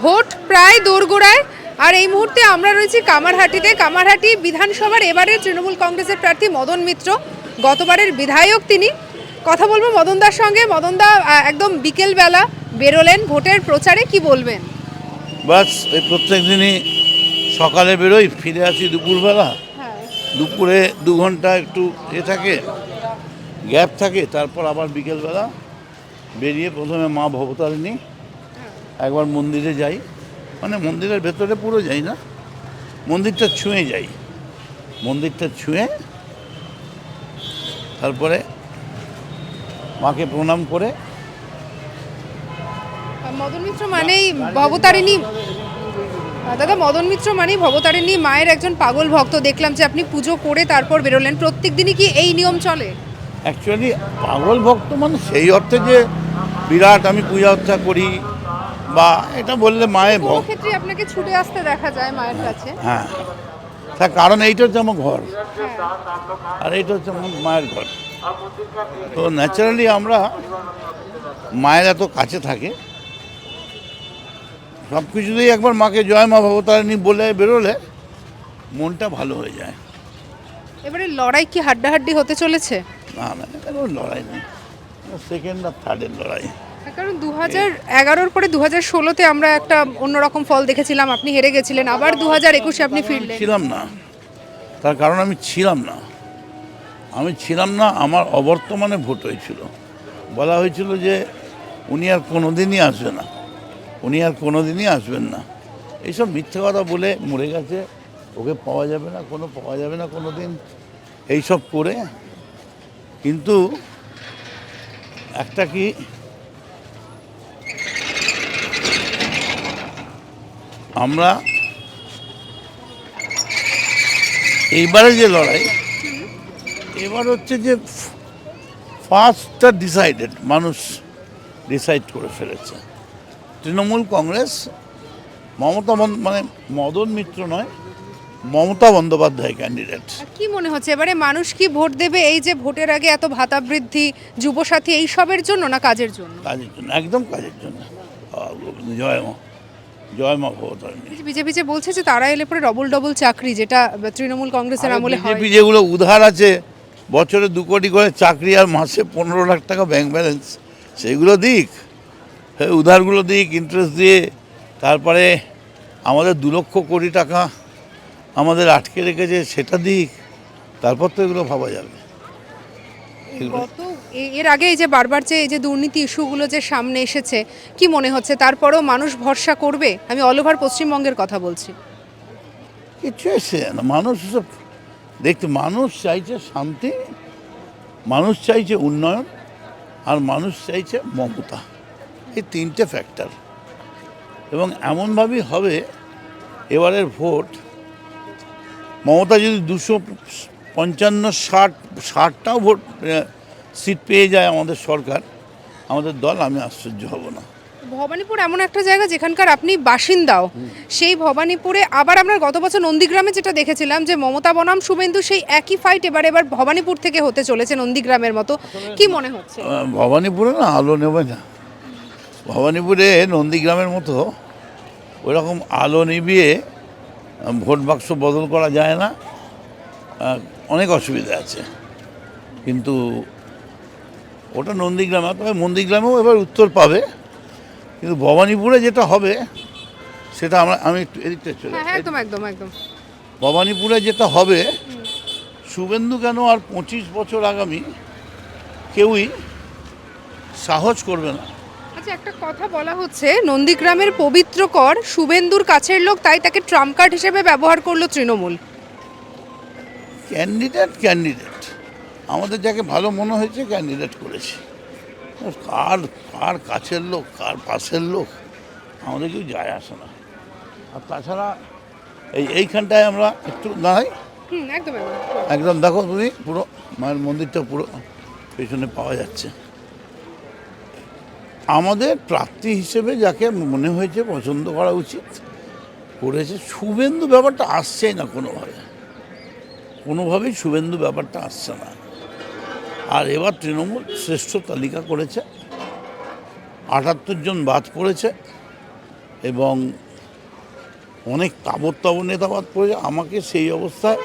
Vote প্রায় দোরগোড়ায়, আর এই মুহূর্তে আমরা রয়েছি কামারহাটিতে। কামারহাটি বিধানসভার এবারের তৃণমূল কংগ্রেসের প্রার্থী মদন মিত্র, গতবারের বিধায়ক তিনি। কথা বলবো মদনদার সঙ্গে। মদনদা, একদম বিকেলবেলা বেরোলেন ভোটের প্রচারে, কি বলবেন? বাস এই প্রত্যেক দিনই সকালে বেরোই, ফিরে আসি দুপুরবেলা। দুপুরে 2 ঘন্টা একটু থাকে, গ্যাপ থাকে, তারপর আবার বিকেলবেলা বেরিয়ে প্রথমে মা ভবতারিণী একবার মন্দিরে যাই, মানে মন্দিরের ভেতরে পুরো যাই না, মন্দিরটা ছুঁয়ে যাই, মন্দিরটা ছুঁয়ে তারপরে মাকে প্রণাম করে। মদন মিত্র মানেই ভবতারিণী, দাদা মদন মিত্র মানেই ভবতারিণী মায়ের একজন পাগল ভক্ত। দেখলাম যে আপনি পুজো করে তারপর বেরোলেন। প্রত্যেক দিনই কি এই নিয়ম চলে? অ্যাকচুয়ালি পাগল ভক্ত মানে সেই অর্থে যে বিরাট আমি পূজা অর্চা করি বা এটা বললে মায়ের ভক্ত, ক্ষেত্রে আপনাকে ছুটে আসতে দেখা যায় মায়ের কাছে। হ্যাঁ, তার কারণ এইটা হচ্ছে আমার ঘর, আর এইটা হচ্ছে আমার মায়ের ঘর। তো ন্যাচারালি আমরা মায়ের এত কাছে থাকে, সব কিছুতেই একবার মাকে জয় মা ভবতারিণী বলে বেরোলে মনটা ভালো হয়ে যায়। এবারে লড়াই কি হাড্ডাহাড্ডি হতে চলেছে? না না, কোনো লড়াই নেই, সেকেন্ড আর থার্ডের লড়াই। কারণ 2011-র পরে 2016-তে আমরা একটা অন্যরকম ফল দেখেছিলাম, আপনি হেরে গেছিলেন। আবার 2021-এ আপনি ফিরলেন। ছিলাম না, তার কারণ আমি ছিলাম না, আমার অবর্তমানে ভোট হয়েছিল। বলা হয়েছিল যে উনি আর কোনোদিনই আসবেন না, এইসব মিথ্যে কথা বলে মরে গেছে, ওকে পাওয়া যাবে না কোনো দিন, এইসব করে। কিন্তু একটা কি, আমরা এইবারে যে লড়াই, এবার হচ্ছে যে ফার্স্টটা ডিসাইডেড, মানুষ ডিসাইড করে ফেলেছে। তৃণমূল কংগ্রেস মানে মদন মিত্র নয়, মমতা বন্দ্যোপাধ্যায় ক্যান্ডিডেট। কি মনে হচ্ছে এবারে মানুষ কি ভোট দেবে এই যে ভোটের আগে এত ভাতা বৃদ্ধি, যুবসাথী, এই সবের জন্য না কাজের জন্য? কাজের জন্য, একদম কাজের জন্য। জয় মা ভবতারিণী। বিজেপি যে বলছে যে তারা এলে পরে ডবল চাকরি, যেটা তৃণমূল কংগ্রেসের আমলে হয়। বিজেপি যেগুলো উধার আছে, বছরে 2 কোটি করে চাকরি আর মাসে 15 লাখ টাকা ব্যাংক ব্যালেন্স, সেইগুলো দিক, হ্যাঁ উধারগুলো দিক, ইন্টারেস্ট দিয়ে। তারপরে আমাদের 2 লক্ষ কোটি টাকা আমাদের আটকে রেখেছে, সেটা দিক, তারপর তো এগুলো ভাবা যাবে। এর আগে এই যে বারবার যে এই যে দুর্নীতি ইস্যুগুলো যে সামনে এসেছে, কি মনে হচ্ছে তারপরেও মানুষ ভরসা করবে? আমি অল ওভার পশ্চিমবঙ্গের কথা বলছি। কিছু এসে না, মানুষ সব দেখতে, মানুষ চাইছে শান্তি, মানুষ চাইছে উন্নয়ন, আর মানুষ চাইছে মমতা। এই 3টে ফ্যাক্টর, এবং এমনভাবেই হবে এবারের ভোট। মমতা যদি 255-60টাও ভোট সিট পেয়ে যায় আমাদের সরকার, আমাদের দল, আমি আশ্চর্য হব না। ভবানীপুর এমন একটা জায়গা যেখানকার আপনি বাসিন্দাও, সেই ভবানীপুরে আবার আমরা গত বছর নন্দীগ্রামে যেটা দেখেছিলাম যে মমতা বনাম শুভেন্দু, সেই একই ফাইট এবার ভবানীপুর থেকে হতে চলেছে নন্দীগ্রামের মতো। কি মনে হচ্ছে? ভবানীপুরে না আলো নেবে না, ভবানীপুরে নন্দীগ্রামের মতো ওইরকম আলো নিবিয়ে ভোট বাক্স বদল করা যায় না, অনেক অসুবিধা আছে। কিন্তু ওটা নন্দীগ্রামে, তবে নন্দীগ্রামেও এবার উত্তর পাবে, কিন্তু ভবানীপুরে যেটা হবে সেটা আমি একটু এদিকটা চলে, একদম একদম একদম ভবানীপুরে যেটা হবে, শুভেন্দু কেন আর 25 বছর আগামী কেউই সাহস করবে না। আচ্ছা, একটা কথা বলা হচ্ছে নন্দীগ্রামের পবিত্র কর শুভেন্দুর কাছের লোক, তাই তাকে ট্রাম্প কার্ড হিসেবে ব্যবহার করলো তৃণমূল। ক্যান্ডিডেট আমাদের যাকে ভালো মনে হয়েছে ক্যান্ডিডেট করেছে, কার কাছের লোক কার পাশের লোক আমাদের কেউ যায় আসে না। আর তাছাড়া এইখানটায় আমরা একটু দাঁড়াই, একদম দেখো তুমি, পুরো মায়ের মন্দিরটা পুরো পেছনে পাওয়া যাচ্ছে। আমাদের প্রার্থী হিসেবে যাকে মনে হয়েছে পছন্দ করা উচিত করেছে। শুভেন্দু ব্যাপারটা আসছেই না কোনোভাবেই শুভেন্দু ব্যাপারটা আসছে না। আর এবার তৃণমূল শ্রেষ্ঠ তালিকা করেছে, 78 জন বাদ পড়েছে, এবং অনেক তাবৎ নেতাবাদ পড়ে আমাকে সেই অবস্থায়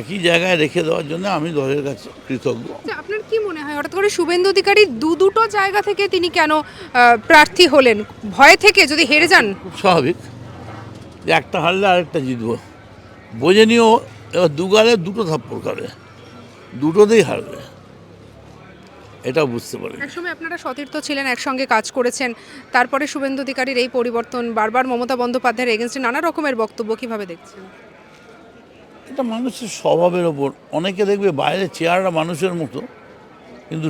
একই জায়গায় রেখে দেওয়ার জন্য আমি দলের কাছে কৃতজ্ঞ। আচ্ছা, আপনার কি মনে হয় হঠাৎ করে শুভেন্দু অধিকারী দুটো জায়গা থেকে তিনি কেন প্রার্থী হলেন? ভয় থেকে যদি হেরে যান? খুব স্বাভাবিক যে একটা হারলে আরেকটা জিতবো, বোঝে নিও। এবার দুগালে দুটো থাপ্পড় খাবে, দুটোতেই হারবে, এটাও বুঝতে পারে। একসময় আপনারা সতীর্থ ছিলেন, একসঙ্গে কাজ করেছেন, তারপরে শুভেন্দু অধিকারীর এই পরিবর্তন, বারবার মমতা বন্দ্যোপাধ্যায়ের এগেনস্টে নানা রকমের বক্তব্য, কিভাবে দেখছেন? এটা মানুষের স্বভাবের ওপর। অনেকে দেখবে বাইরে চেহারাটা মানুষের মতো, কিন্তু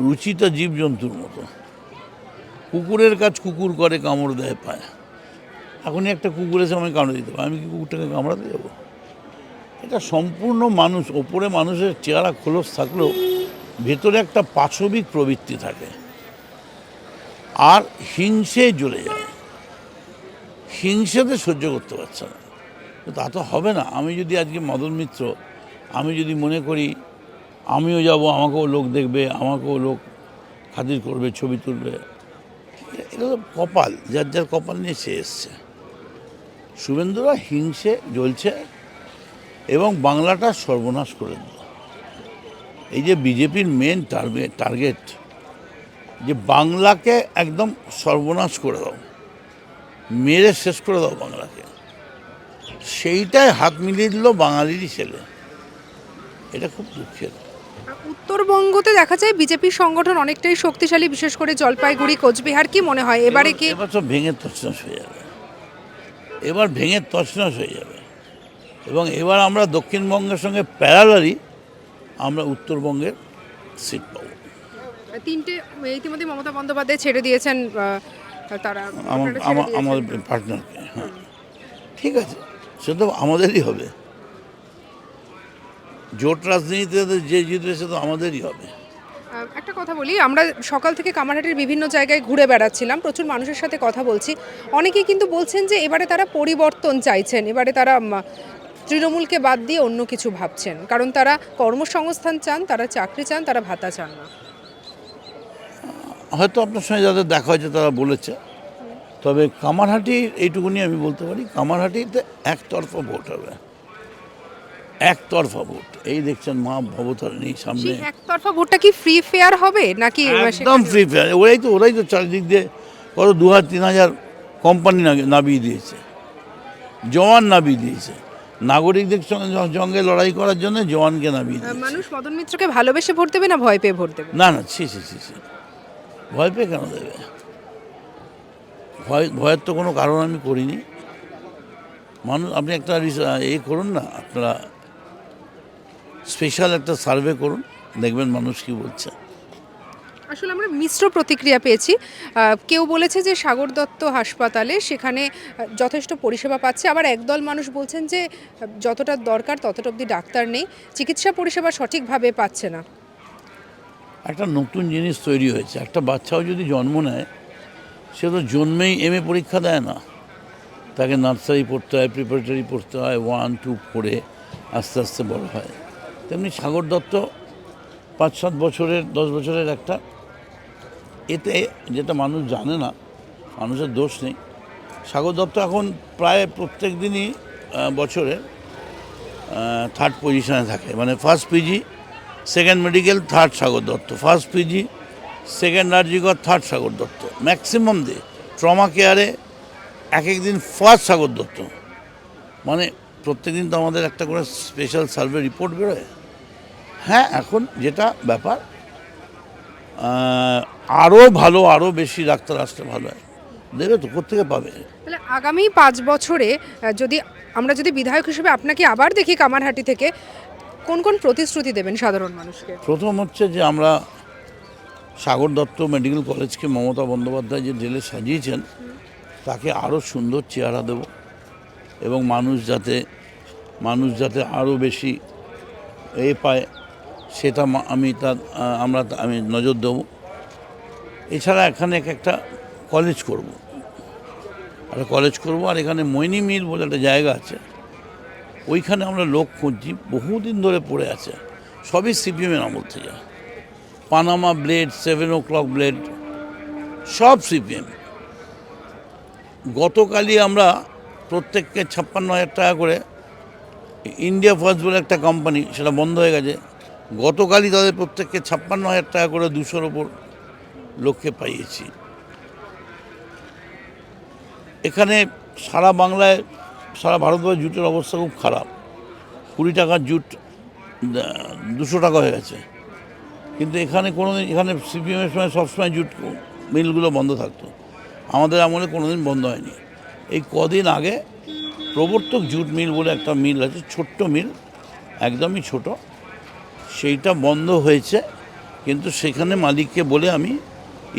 রুচিটা জীবজন্তুর মতো। কুকুরের কাজ কুকুর করে, কামড় দেয় পায়। এখনই একটা কুকুর এসে আমাকে কামড়ে দিতে পারে, আমি কি কুকুরটাকে কামড়াতে যাবো? এটা সম্পূর্ণ মানুষ। ওপরে মানুষের চেহারা খোলস থাকলেও ভেতরে একটা পাশবিক প্রবৃত্তি থাকে, আর হিংসে জ্বলে যায়, হিংসেতে সহ্য করতে পারছে না। তা তো হবে না। আমি যদি আজকে মদন মিত্র, আমি যদি মনে করি আমিও যাব, আমাকেও লোক দেখবে, আমাকেও লোক খাতির করবে, ছবি তুলবে, এটা তো কপাল, যার যার কপাল নিয়ে সে এসছে। শুভেন্দুরা হিংসে জ্বলছে এবং বাংলাটা সর্বনাশ করে দিল। এই যে বিজেপির মেন টার্গেট যে বাংলাকে একদম সর্বনাশ করে দাও, মেরে শেষ করে দাও বাংলাকে, সেইটাই হাত মিলিয়ে দিল বাঙালিরই ছেলে। এটা খুব দুঃখের। উত্তরবঙ্গতে দেখা যায় বিজেপির সংগঠন অনেকটাই শক্তিশালী, বিশেষ করে জলপাইগুড়ি, কোচবিহার। কি মনে হয় এবারে কি? এবার সব ভেঙে তছনছ হয়ে যাবে, এবার ভেঙে তছনছ হয়ে যাবে। এবং এবার আমরা দক্ষিণবঙ্গের সঙ্গে প্যারালালি আমরা উত্তরবঙ্গের সিট পাবো। তিনটে ইতিমধ্যে মমতা বন্দ্যোপাধ্যায় ছেড়ে দিয়েছেন, তারা আমাদের পার্টনারকে। হ্যাঁ, ঠিক আছে, সে তো আমাদেরই হবে। জোট রাজনীতিতে যে জিতবে সে তো আমাদেরই হবে। একটা কথা বলি, আমরা সকাল থেকে কামারহাটির বিভিন্ন জায়গায় ঘুরে বেড়াচ্ছিলাম, প্রচুর মানুষের সাথে কথা বলছি। অনেকেই কিন্তু বলছেন যে এবারে তারা পরিবর্তন চাইছেন, এবারে তারা তৃণমূলকে বাদ দিয়ে অন্য কিছু ভাবছেন, কারণ তারা কর্মসংস্থান চান, তারা চাকরি চান, তারা ভাতা চান না। হয়তো আপনার সঙ্গে যাদের দেখা হয়েছে তারা বলেছে, তবে কামারহাটির এইটুকুনি আমি বলতে পারি, কামারহাটিতে একতরফা ভোট হবে, একতরফা ভোট। এই দেখছেন মা ভবতারিণী সামনে, সেই একতরফা ভোটটা কি ফ্রি ফেয়ার হবে নাকি? একদম ফ্রি ফেয়ার। ওরাই তো চারিদিক দিয়ে কত 2000-3000 কোম্পানি নামিয়ে দিয়েছে, জওয়ান নামিয়ে দিয়েছে, নাগরিকদের সঙ্গে জঙ্গে লড়াই করার জন্য জওয়ানকে নামিয়ে দিয়েছে। মানুষ মদন মিত্রকে ভালোবেসে ভোট দেবে না ভয় পেয়ে ভোট দেবে? না না, ছি, ভয় পেয়ে কেন দেবে? ভয়ের তো কোনো কারণ আমি করিনি। মানুষ, আপনি একটা করুন না, আপনারা স্পেশাল একটা সার্ভে করুন, দেখবেন মানুষ কি বলছে। আসলে আমরা মিশ্র প্রতিক্রিয়া পেয়েছি। কেউ বলেছে যে সাগর দত্ত হাসপাতালে সেখানে যথেষ্ট পরিষেবা পাচ্ছে, আবার একদল মানুষ বলছেন যে যতটা দরকার ততটা অবধি ডাক্তার নেই, চিকিৎসা পরিষেবা সঠিকভাবে পাচ্ছে না। একটা নতুন জিনিস তৈরি হয়েছে, একটা বাচ্চাও যদি জন্ম নেয় সে তো জন্মেই MA পরীক্ষা দেয় না, তাকে নার্সারি পড়তে হয়, প্রিপারেটরি পড়তে হয়, 1-2 পড়ে আস্তে আস্তে বড় হয়। তেমনি সাগর দত্ত 5-7 বছরের, 10 বছরের একটা, এতে যেটা মানুষ জানে না, মানুষের দোষ নেই। সাগর দত্ত এখন প্রায় প্রত্যেক দিনই বছরে 3rd পজিশনে থাকে, মানে 1st PG, 2nd medical, 3rd Sagar Dutta, 1st PG, 2nd RG Kar, 3rd Sagar Dutta, maximum দিয়ে ট্রমা কেয়ারে এক দিন 1st সাগর দত্ত। মানে প্রত্যেকদিন তো আমাদের একটা করে স্পেশাল সার্ভে রিপোর্ট বেরোয়। হ্যাঁ, এখন যেটা ব্যাপার, আরও ভালো, আরও বেশি ডাক্তার আসলে ভালো হয়। দেবে তো, কোত্থেকে পাবে? তাহলে আগামী 5 বছরে আমরা যদি বিধায়ক হিসেবে আপনাকে আবার দেখি কামারহাটি থেকে, কোন কোন প্রতিশ্রুতি দেবেন সাধারণ মানুষকে? প্রথম হচ্ছে যে আমরা সাগর দত্ত মেডিকেল কলেজকে মমতা বন্দ্যোপাধ্যায় যে জেলে সাজিয়েছেন তাকে আরও সুন্দর চেহারা দেব, এবং মানুষ যাতে আরও বেশি পায় সেটা আমি নজর দেব। এছাড়া এখানে একটা কলেজ করব, আর এখানে মইনি মিল বলে একটা জায়গা আছে, ওইখানে আমরা লোক খুঁজছি, বহুদিন ধরে পড়ে আছে, সবই CPM-এর আমল থেকে। পানামা ব্লেড, 7 o'clock ব্লেড, সব CPM। গতকালই আমরা প্রত্যেককে 56,000 টাকা করে, ইন্ডিয়া ফার্স্ট বলে একটা কোম্পানি, সেটা বন্ধ হয়ে গেছে, গতকালই তাদের প্রত্যেককে 56,000 টাকা করে 200-র ওপর লোককে পাইয়েছি। এখানে সারা বাংলায়, সারা ভারতবর্ষে জুটের অবস্থা খুব খারাপ। 20 টাকার জুট 200 টাকা হয়ে গেছে। কিন্তু এখানে কোনোদিন, এখানে সিপিএমের সময় সবসময় জুট মিলগুলো বন্ধ থাকতো, আমাদের আমলে কোনোদিন বন্ধ হয়নি। এই কদিন আগে প্রবর্তক জুট মিল বলে একটা মিল আছে, ছোট্ট মিল, একদমই ছোট, সেইটা বন্ধ হয়েছে। কিন্তু সেখানে মালিককে বলে আমি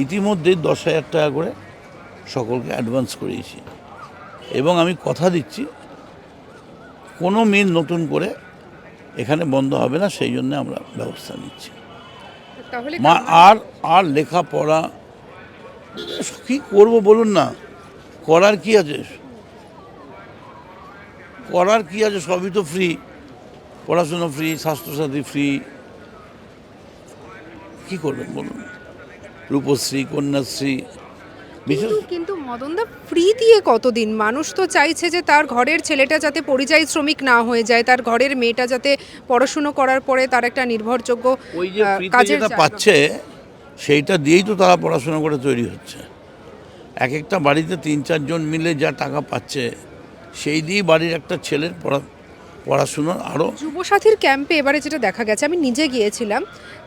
ইতিমধ্যেই 10,000 টাকা করে সকলকে অ্যাডভান্স করিয়েছি, এবং আমি কথা দিচ্ছি কোনো মিল নতুন করে এখানে বন্ধ হবে না, সেই জন্য আমরা ব্যবস্থা নিচ্ছি। তাহলে আর লেখাপড়া কী করবো বলুন না, করার কি আছে? করার কি আছে? সবই তো ফ্রি, পড়াশুনো ফ্রি, স্বাস্থ্যসাথী ফ্রি, কি করবেন বলুন? রূপশ্রী, কন্যাশ্রী, বিশেষ কিন্তু মদনদা, ফ্রি দিয়ে কতদিন? মানুষ তো চাইছে যে তার ঘরের ছেলেটা যাতে পরিযায়ী শ্রমিক না হয়ে যায়, তার ঘরের মেয়েটা যাতে পড়াশুনো করার পরে তার একটা নির্ভরযোগ্য ওই যে ফ্রিতে কাজের যেটা জায়গা পাচ্ছে সেইটা দিয়েই তো তারা পড়াশোনা করে তৈরি হচ্ছে। এক একটা বাড়িতে 3-4 জন মিলে যা টাকা পাচ্ছে, সেই দিয়েই বাড়ির একটা ছেলের পড়াশুনোর আরও। যুবসাথীর ক্যাম্পে এবারে যেটা দেখা গেছে, আমি নিজে গিয়েছিলাম,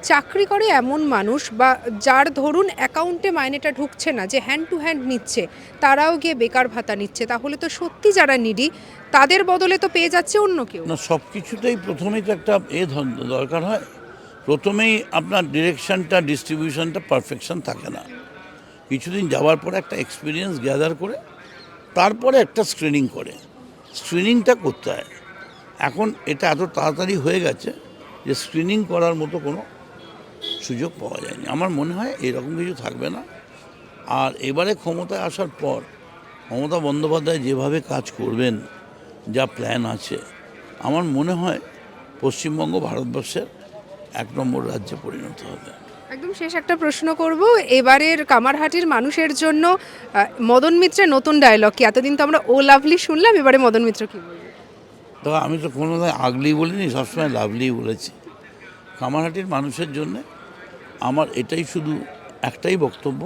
চাকরি করে এমন মানুষ বা যার ধরুন অ্যাকাউন্টে মাইনেটা ঢুকছে না, যে হ্যান্ড টু হ্যান্ড নিচ্ছে, তারাও গিয়ে বেকার ভাতা নিচ্ছে। তাহলে তো সত্যি যারা নিডি, তাদের বদলে তো পেয়ে যাচ্ছে অন্য কেউ। না, সব কিছুতেই প্রথমেই তো একটা দরকার হয়। প্রথমেই আপনার ডিরেকশনটা, ডিস্ট্রিবিউশনটা পারফেকশন থাকে না। কিছুদিন যাওয়ার পরে একটা এক্সপিরিয়েন্স গ্যাদার করে তারপরে একটা স্ক্রিনিং করে, স্ক্রিনিংটা করতে হয়। এখন এটা এত তাড়াতাড়ি হয়ে গেছে যে স্ক্রিনিং করার মতো কোনো সুযোগ পাওয়া যায়নি। আমার মনে হয় এরকম কিছু থাকবে না। আর এবারে ক্ষমতায় আসার পর মমতা বন্দ্যোপাধ্যায় যেভাবে কাজ করবেন, যা প্ল্যান আছে, আমার মনে হয় পশ্চিমবঙ্গ ভারতবর্ষের 1 নম্বর রাজ্যে পরিণত হবে। একদম শেষ একটা প্রশ্ন করব, এবারের কামারহাটির মানুষের জন্য মদন মিত্রের নতুন ডায়লগ কি? এতদিন তো আমরা ও লাভলি শুনলাম, এবারে মদন মিত্র কি বলবে? তো আমি তো কোনো আগলি বলিনি, সবসময় লাভলি বলেছি। কামারহাটির মানুষের জন্যে আমার এটাই শুধু একটাই বক্তব্য,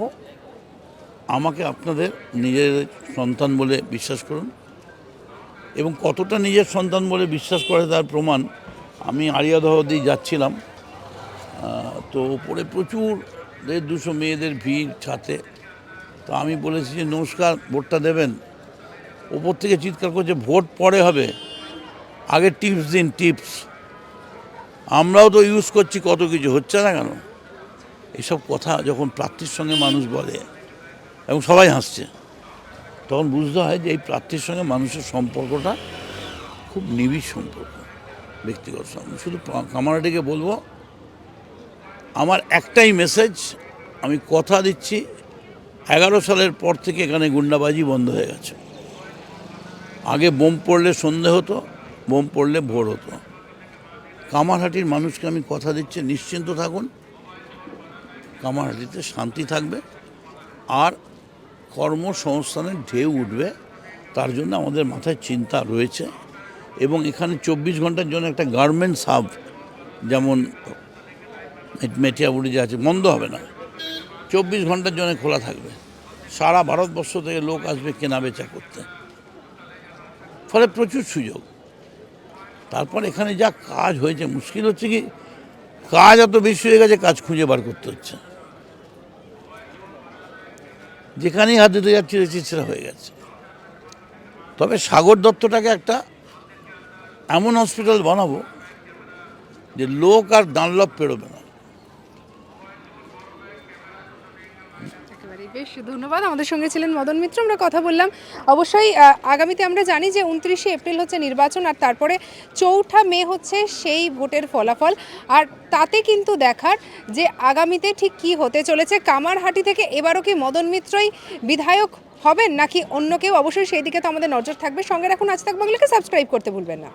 আমাকে আপনাদের নিজের সন্তান বলে বিশ্বাস করুন, এবং কতটা নিজের সন্তান বলে বিশ্বাস করে তার প্রমাণ, আমি আড়িয়াদহ দিয়ে যাচ্ছিলাম, তো ওপরে প্রচুর 150-200 মেয়েদের ভিড় ছাতে। তো আমি বলেছি যে নমস্কার, ভোটটা দেবেন। ওপর থেকে চিৎকার করছে ভোট পরে হবে, আগে টিপস দিন, টিপস। আমরাও তো ইউজ করছি, কত কিছু হচ্ছে না কেন? এসব কথা যখন প্রার্থীর সঙ্গে মানুষ বলে এবং সবাই হাসছে, তখন বুঝতে হয় যে এই প্রার্থীর সঙ্গে মানুষের সম্পর্কটা খুব নিবিড় সম্পর্ক, ব্যক্তিগত সম্পর্ক। শুধু কামারহাটিকে বলবো, আমার একটাই মেসেজ, আমি কথা দিচ্ছি 11 সালের পর থেকে এখানে গুন্ডাবাজি বন্ধ হয়ে গেছে। আগে বোম পড়লে সন্ধে হতো, বোম পড়লে ভোর হতো। কামারহাটির মানুষকে আমি কথা দিচ্ছি, নিশ্চিন্ত থাকুন, কামারহাটিতে শান্তি থাকবে, আর কর্মসংস্থানের ঢেউ উঠবে, তার জন্য আমাদের মাথায় চিন্তা রয়েছে। এবং এখানে 24 ঘন্টার জন্য একটা গার্মেন্টস হাব, যেমন মেটিয়াবুড়ি যে আছে, বন্ধ হবে না, 24 ঘন্টার জন্য খোলা থাকবে। সারা ভারতবর্ষ থেকে লোক আসবে কেনা বেচা করতে, ফলে প্রচুর সুযোগ। তারপর এখানে যা কাজ হয়েছে, মুশকিল হচ্ছে কি, কাজ এত বেশি হয়ে গেছে, কাজ খুঁজে বার করতে হচ্ছে। যেখানেই হাত দিতে যাচ্ছি দেখছি সেটা হয়ে গেছে। তবে সাগর দত্তটাকে একটা এমন হসপিটাল বানাবো যে লোক আর ডানলপ পেরোবে না। বেশ, ধন্যবাদ। আমাদের সঙ্গে ছিলেন মদন মিত্র, আমরা কথা বললাম। অবশ্যই আগামীতে আমরা জানি যে 29শে এপ্রিল হচ্ছে নির্বাচন, আর তারপরে 4 মে হচ্ছে সেই ভোটের ফলাফল। আর তাতে কিন্তু দেখার যে আগামীতে ঠিক কি হতে চলেছে। কামারহাটি থেকে এবারও কি মদন মিত্রই বিধায়ক হবেন নাকি অন্য কেউ? অবশ্যই সেই দিকে তো আমাদের নজর থাকবে। সঙ্গে রাখুন আজ তাক বাংলাকে, সাবস্ক্রাইব করতে ভুলবেন না।